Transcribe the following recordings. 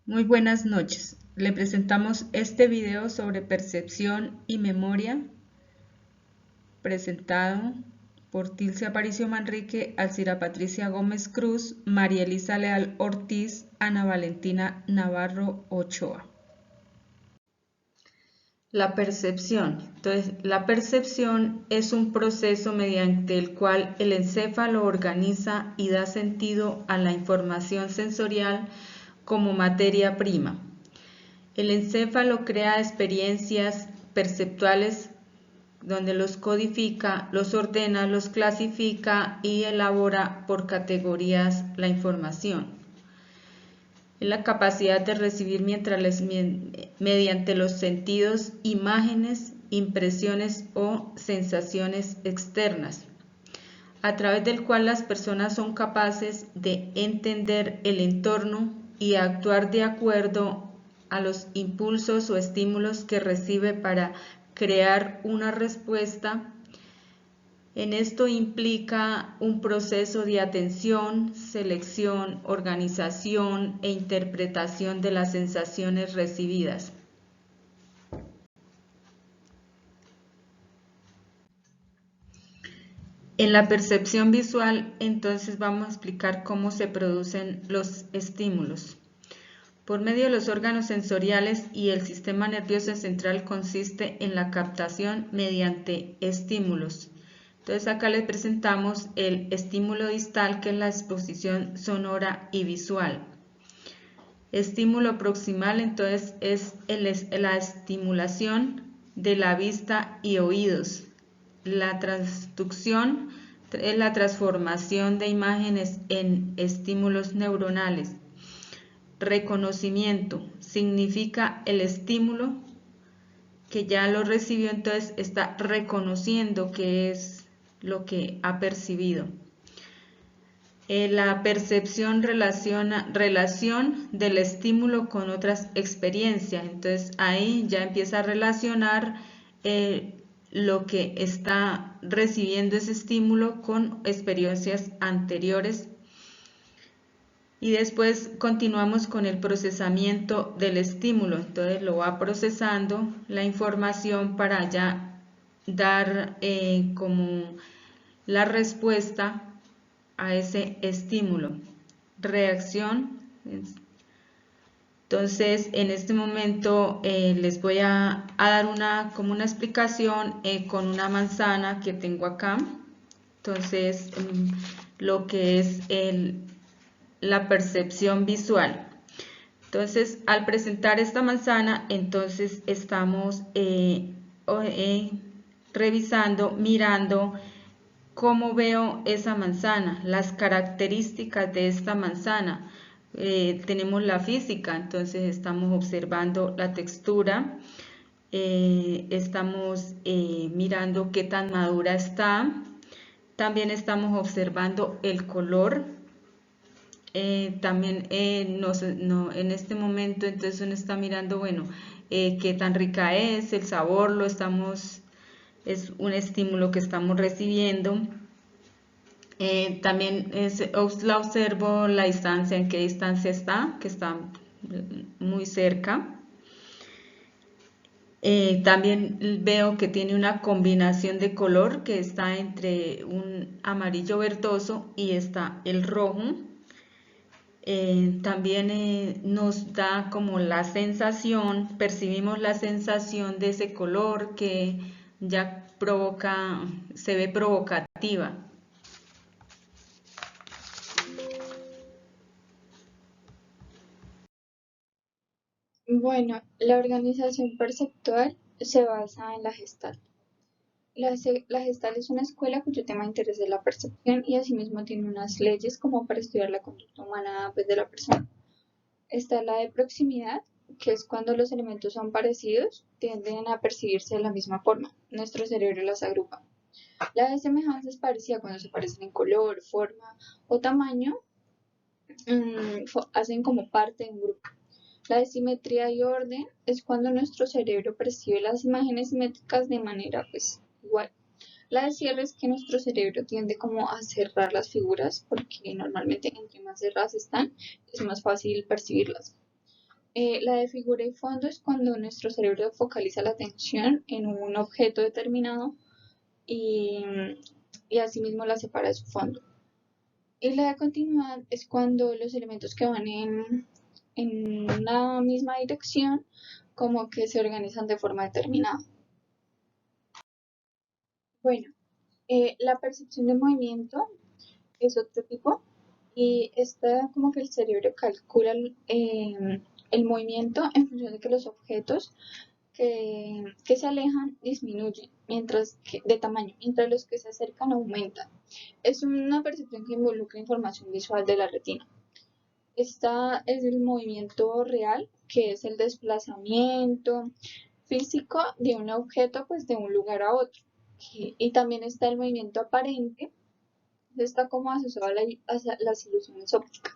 Muy buenas noches. Le presentamos este video sobre percepción y memoria, presentado por Tilce Aparicio Manrique, Alcira Patricia Gómez Cruz, María Elisa Leal Ortiz, Ana Valentina Navarro Ochoa. La percepción. Entonces, la percepción es un proceso mediante el cual el encéfalo organiza y da sentido a la información sensorial como materia prima. El encéfalo crea experiencias perceptuales donde los codifica, los ordena, los clasifica y elabora por categorías la información. Es la capacidad de recibir mediante los sentidos imágenes, impresiones o sensaciones externas, a través del cual las personas son capaces de entender el entorno y actuar de acuerdo a los impulsos o estímulos que recibe para crear una respuesta. En esto implica un proceso de atención, selección, organización e interpretación de las sensaciones recibidas. En la percepción visual, entonces vamos a explicar cómo se producen los estímulos. Por medio de los órganos sensoriales y el sistema nervioso central consiste en la captación mediante estímulos. Entonces acá les presentamos el estímulo distal, que es la exposición sonora y visual. Estímulo proximal, entonces, es la estimulación de la vista y oídos. La transducción es la transformación de imágenes en estímulos neuronales. Reconocimiento significa el estímulo que ya lo recibió, entonces está reconociendo qué es lo que ha percibido. La percepción relación del estímulo con otras experiencias, entonces ahí ya empieza a relacionar lo que está recibiendo ese estímulo con experiencias anteriores. Y después continuamos con el procesamiento del estímulo, entonces lo va procesando la información para ya dar como la respuesta a ese estímulo. Reacción. Entonces en este momento les voy a dar como una explicación con una manzana que tengo acá. Entonces lo que es la percepción visual. Entonces, al presentar esta manzana, entonces estamos revisando, mirando cómo veo esa manzana, las características de esta manzana. Tenemos la física, entonces estamos observando la textura, estamos mirando qué tan madura está, también estamos observando el color. También en este momento entonces uno está mirando, bueno, qué tan rica es, el sabor, es un estímulo que estamos recibiendo. También la observo la distancia, en qué distancia está, que está muy cerca. También veo que tiene una combinación de color que está entre un amarillo verdoso y está el rojo. También nos da como la sensación, percibimos la sensación de ese color que ya se ve provocativa. Bueno, la organización perceptual se basa en la Gestalt. La Gestalt es una escuela cuyo tema de interés es la percepción y asimismo tiene unas leyes como para estudiar la conducta humana pues, de la persona. Está la de proximidad, que es cuando los elementos son parecidos, tienden a percibirse de la misma forma. Nuestro cerebro las agrupa. La de semejanza es parecida cuando se parecen en color, forma o tamaño, hacen como parte de un grupo. La de simetría y orden es cuando nuestro cerebro percibe las imágenes simétricas de manera pues igual. La de cierre es que nuestro cerebro tiende como a cerrar las figuras porque normalmente entre más cerradas están es más fácil percibirlas. La de figura y fondo es cuando nuestro cerebro focaliza la atención en un objeto determinado y, y asimismo la separa de su fondo. Y la de continuidad es cuando los elementos que van en una misma dirección como que se organizan de forma determinada. Bueno, la percepción de movimiento es otro tipo y está como que el cerebro calcula el movimiento en función de que los objetos que se alejan disminuyen mientras que, de tamaño, mientras los que se acercan aumentan. Es una percepción que involucra información visual de la retina. Esta es el movimiento real, que es el desplazamiento físico de un objeto pues de un lugar a otro. Y también está el movimiento aparente, está como asociado a las ilusiones ópticas.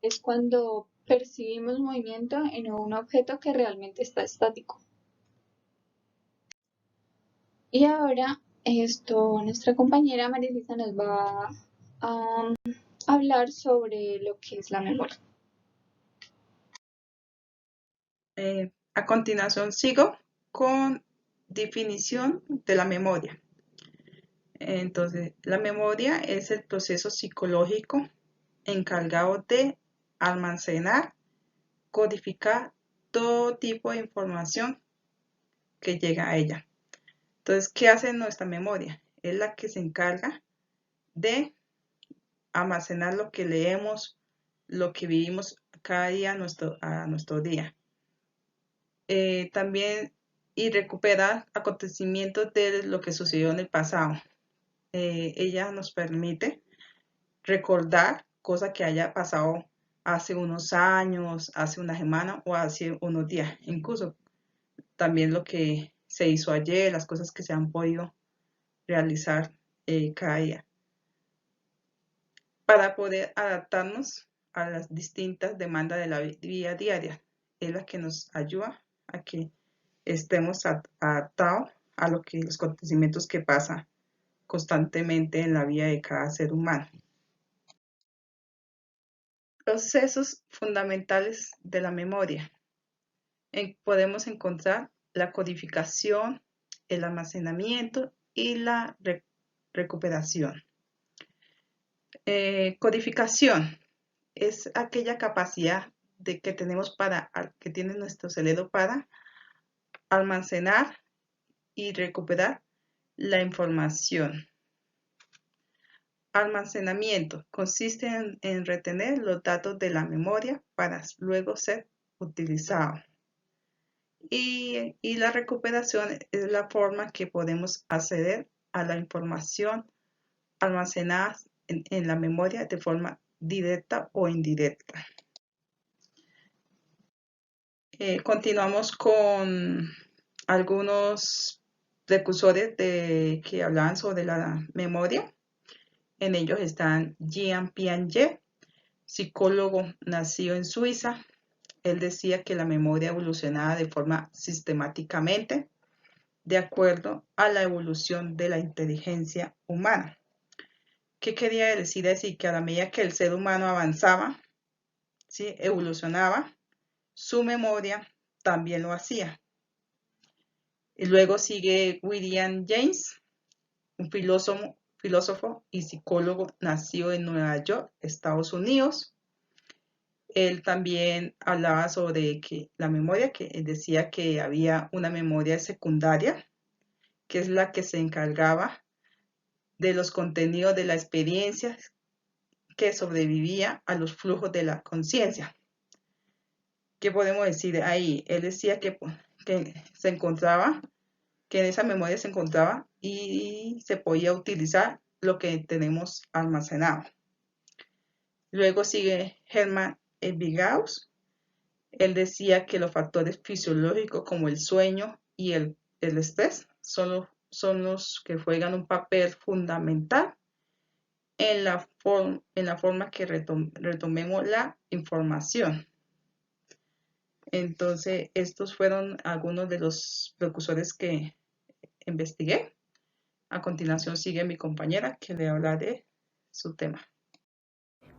Es cuando percibimos movimiento en un objeto que realmente está estático. Y ahora nuestra compañera María Elisa nos va a hablar sobre lo que es la memoria. A continuación sigo con definición de la memoria. Entonces, la memoria es el proceso psicológico encargado de almacenar, codificar todo tipo de información que llega a ella. Entonces, ¿qué hace nuestra memoria? Es la que se encarga de almacenar lo que leemos, lo que vivimos cada día a nuestro día. También y recuperar acontecimientos de lo que sucedió en el pasado. Ella nos permite recordar cosas que haya pasado hace unos años, hace una semana o hace unos días. Incluso también lo que se hizo ayer, las cosas que se han podido realizar cada día. Para poder adaptarnos a las distintas demandas de la vida diaria. Es la que nos ayuda a que estemos adaptados a los acontecimientos que pasan constantemente en la vida de cada ser humano. Procesos fundamentales de la memoria. Podemos encontrar la codificación, el almacenamiento y la recuperación. Codificación es aquella capacidad que tenemos que tiene nuestro cerebro para almacenar y recuperar la información. Almacenamiento consiste en retener los datos de la memoria para luego ser utilizados. Y la recuperación es la forma que podemos acceder a la información almacenada en la memoria de forma directa o indirecta. Continuamos con algunos precursores que hablaban sobre la memoria. En ellos están Jean Piaget, psicólogo nacido en Suiza. Él decía que la memoria evolucionaba de forma sistemáticamente de acuerdo a la evolución de la inteligencia humana. ¿Qué quería decir? Decir que a la medida que el ser humano avanzaba, ¿sí?, evolucionaba, su memoria también lo hacía. Y luego sigue William James, un filósofo y psicólogo nacido en Nueva York, Estados Unidos. Él también hablaba sobre que la memoria, que decía que había una memoria secundaria, que es la que se encargaba de los contenidos de la experiencia que sobrevivía a los flujos de la conciencia. ¿Qué podemos decir ahí? Él decía que se encontraba, que en esa memoria se encontraba y se podía utilizar lo que tenemos almacenado. Luego sigue Hermann Ebbinghaus. Él decía que los factores fisiológicos como el sueño y el estrés son los que juegan un papel fundamental en la forma que retomemos la información. Entonces, estos fueron algunos de los precursores que investigué. A continuación sigue mi compañera que le habla de su tema.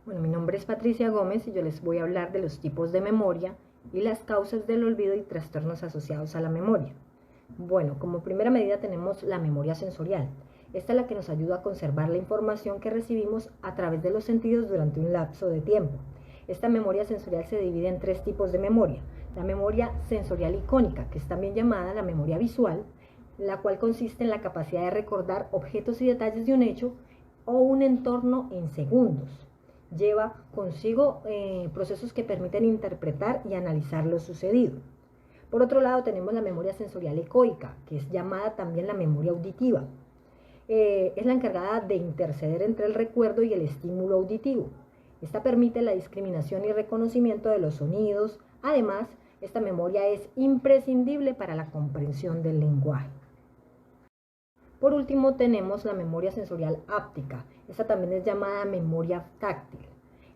Bueno, mi nombre es Patricia Gómez y yo les voy a hablar de los tipos de memoria y las causas del olvido y trastornos asociados a la memoria. Bueno, como primera medida tenemos la memoria sensorial. Esta es la que nos ayuda a conservar la información que recibimos a través de los sentidos durante un lapso de tiempo. Esta memoria sensorial se divide en 3 tipos de memoria. La memoria sensorial icónica, que es también llamada la memoria visual, la cual consiste en la capacidad de recordar objetos y detalles de un hecho o un entorno en segundos. Lleva consigo procesos que permiten interpretar y analizar lo sucedido. Por otro lado tenemos la memoria sensorial ecoica, que es llamada también la memoria auditiva. Es la encargada de interceder entre el recuerdo y el estímulo auditivo. Esta permite la discriminación y reconocimiento de los sonidos. Además, esta memoria es imprescindible para la comprensión del lenguaje. Por último, tenemos la memoria sensorial háptica. Esta también es llamada memoria táctil.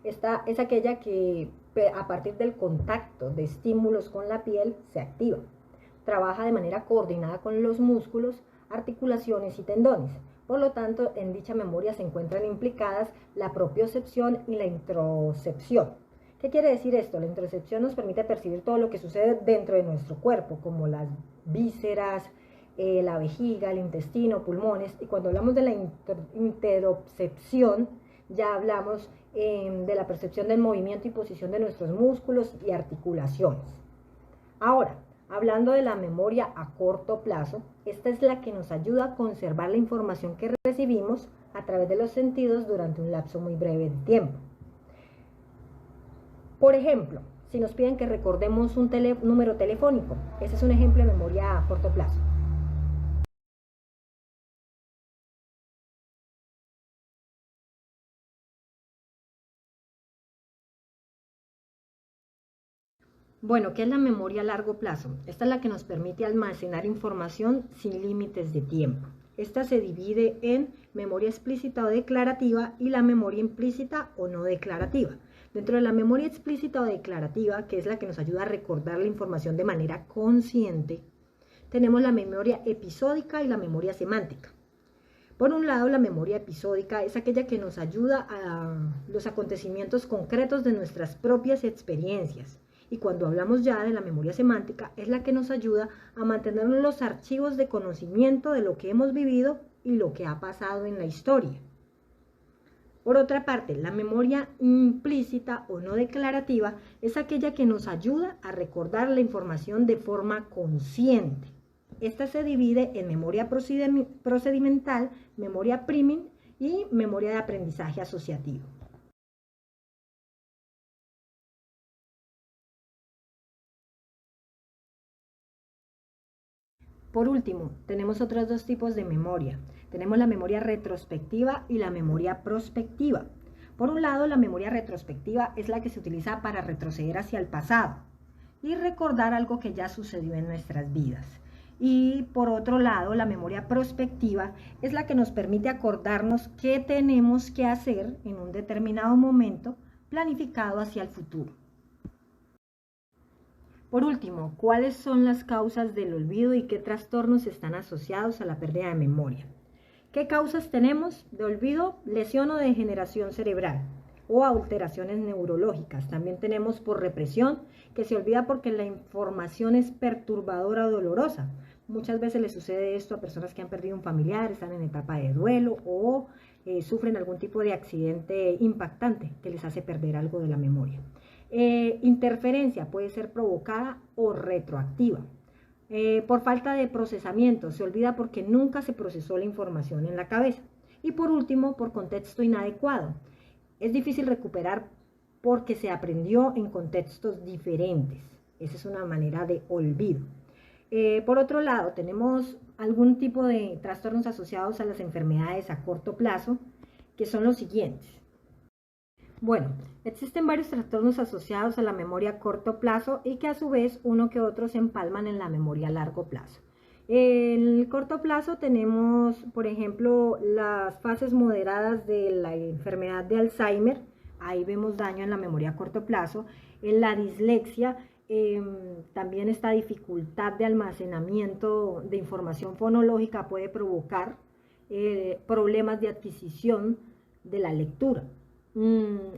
Esta es aquella que a partir del contacto de estímulos con la piel se activa. Trabaja de manera coordinada con los músculos, articulaciones y tendones. Por lo tanto, en dicha memoria se encuentran implicadas la propiocepción y la introcepción. ¿Qué quiere decir esto? La introcepción nos permite percibir todo lo que sucede dentro de nuestro cuerpo, como las vísceras, la vejiga, el intestino, pulmones. Y cuando hablamos de la interocepción, ya hablamos de la percepción del movimiento y posición de nuestros músculos y articulaciones. Ahora, hablando de la memoria a corto plazo, esta es la que nos ayuda a conservar la información que recibimos a través de los sentidos durante un lapso muy breve de tiempo. Por ejemplo, si nos piden que recordemos un número telefónico, ese es un ejemplo de memoria a corto plazo. Bueno, ¿qué es la memoria a largo plazo? Esta es la que nos permite almacenar información sin límites de tiempo. Esta se divide en memoria explícita o declarativa y la memoria implícita o no declarativa. Dentro de la memoria explícita o declarativa, que es la que nos ayuda a recordar la información de manera consciente, tenemos la memoria episódica y la memoria semántica. Por un lado, la memoria episódica es aquella que nos ayuda a los acontecimientos concretos de nuestras propias experiencias. Y cuando hablamos ya de la memoria semántica, es la que nos ayuda a mantener los archivos de conocimiento de lo que hemos vivido y lo que ha pasado en la historia. Por otra parte, la memoria implícita o no declarativa es aquella que nos ayuda a recordar la información de forma consciente. Esta se divide en memoria procedimental, memoria priming y memoria de aprendizaje asociativo. Por último, tenemos otros 2 tipos de memoria. Tenemos la memoria retrospectiva y la memoria prospectiva. Por un lado, la memoria retrospectiva es la que se utiliza para retroceder hacia el pasado y recordar algo que ya sucedió en nuestras vidas. Y por otro lado, la memoria prospectiva es la que nos permite acordarnos qué tenemos que hacer en un determinado momento planificado hacia el futuro. Por último, ¿cuáles son las causas del olvido y qué trastornos están asociados a la pérdida de memoria? ¿Qué causas tenemos de olvido? Lesión o degeneración cerebral o alteraciones neurológicas. También tenemos por represión, que se olvida porque la información es perturbadora o dolorosa. Muchas veces le sucede esto a personas que han perdido un familiar, están en etapa de duelo o sufren algún tipo de accidente impactante que les hace perder algo de la memoria. Interferencia puede ser provocada o retroactiva. Por falta de procesamiento, se olvida porque nunca se procesó la información en la cabeza. Y por último, por contexto inadecuado. Es difícil recuperar porque se aprendió en contextos diferentes. Esa es una manera de olvido. Por otro lado, tenemos algún tipo de trastornos asociados a las enfermedades a corto plazo, que son los siguientes. Bueno, existen varios trastornos asociados a la memoria a corto plazo y que a su vez uno que otro se empalman en la memoria a largo plazo. En el corto plazo tenemos, por ejemplo, las fases moderadas de la enfermedad de Alzheimer. Ahí vemos daño en la memoria a corto plazo. En la dislexia también esta dificultad de almacenamiento de información fonológica puede provocar problemas de adquisición de la lectura.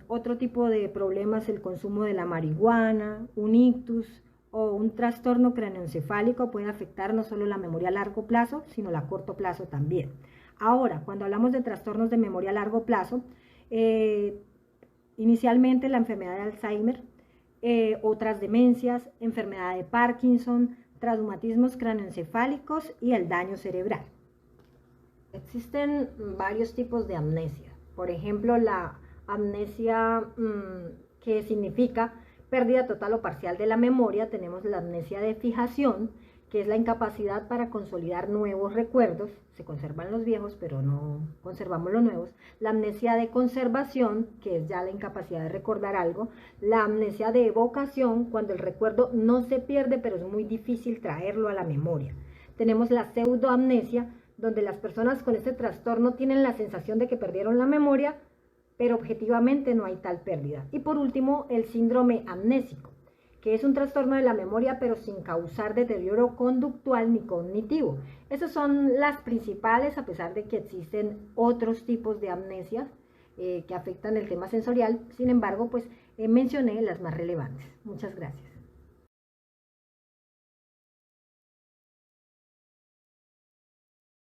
Otro tipo de problemas, el consumo de la marihuana, un ictus o un trastorno craneoencefálico puede afectar no solo la memoria a largo plazo, sino a corto plazo también. Ahora, cuando hablamos de trastornos de memoria a largo plazo, inicialmente la enfermedad de Alzheimer, otras demencias, enfermedad de Parkinson, traumatismos craneoencefálicos y el daño cerebral. Existen varios tipos de amnesia. Por ejemplo, la amnesia que significa pérdida total o parcial de la memoria. Tenemos la amnesia de fijación, que es la incapacidad para consolidar nuevos recuerdos. Se conservan los viejos, pero no conservamos los nuevos. La amnesia de conservación, que es ya la incapacidad de recordar algo. La amnesia de evocación, cuando el recuerdo no se pierde, pero es muy difícil traerlo a la memoria. Tenemos la pseudoamnesia, donde las personas con este trastorno tienen la sensación de que perdieron la memoria, pero objetivamente no hay tal pérdida. Y por último, el síndrome amnésico, que es un trastorno de la memoria, pero sin causar deterioro conductual ni cognitivo. Esas son las principales, a pesar de que existen otros tipos de amnesias que afectan el tema sensorial. Sin embargo, pues mencioné las más relevantes. Muchas gracias.